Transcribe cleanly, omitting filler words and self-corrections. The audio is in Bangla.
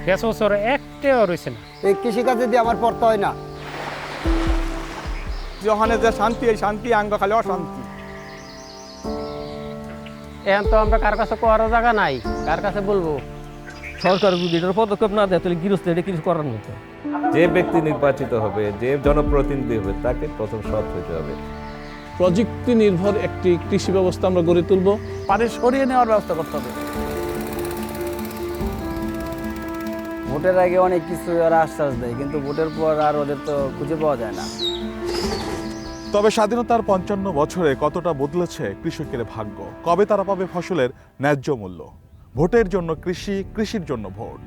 গেছ বছর একটাও রয়েছে না। এই কৃষিকাজে দিয়ে আমার পড়তে হয় না। যখনে যে শান্তি, এই শান্তি আঙ্গ খালি অশান্তি। এখন তো আমরা কার কাছে করার জায়গা নাই, কার কাছে বলবো? সরকার যদি এটার পদক্ষেপ না দেয় তাহলে গৃহস্থ এটা কিছু করার মতো। যে ব্যক্তি নির্বাচিত হবে, যে জনপ্রতিনিধি হবে, তাকে প্রথম সৎ হইতে হবে। প্রযুক্তি নির্ভর একটি কৃষি ব্যবস্থা আমরা গড়ে তুলব। পানি সরিয়ে নেওয়ার ব্যবস্থা করতে হবে। ভোটের আগে অনেক কিছু ওরা আশ্বাস দেয়, কিন্তু ভোটের পর আর ওদের তো খুঁজে পাওয়া যায় না। তবে স্বাধীনতার ৫৫ বছরে কতটা বদলেছে কৃষকের ভাগ্য? কবে তারা পাবে ফসলের ন্যায্য মূল্য? ভোটের জন্য কৃষি, কৃষির জন্য ভোট।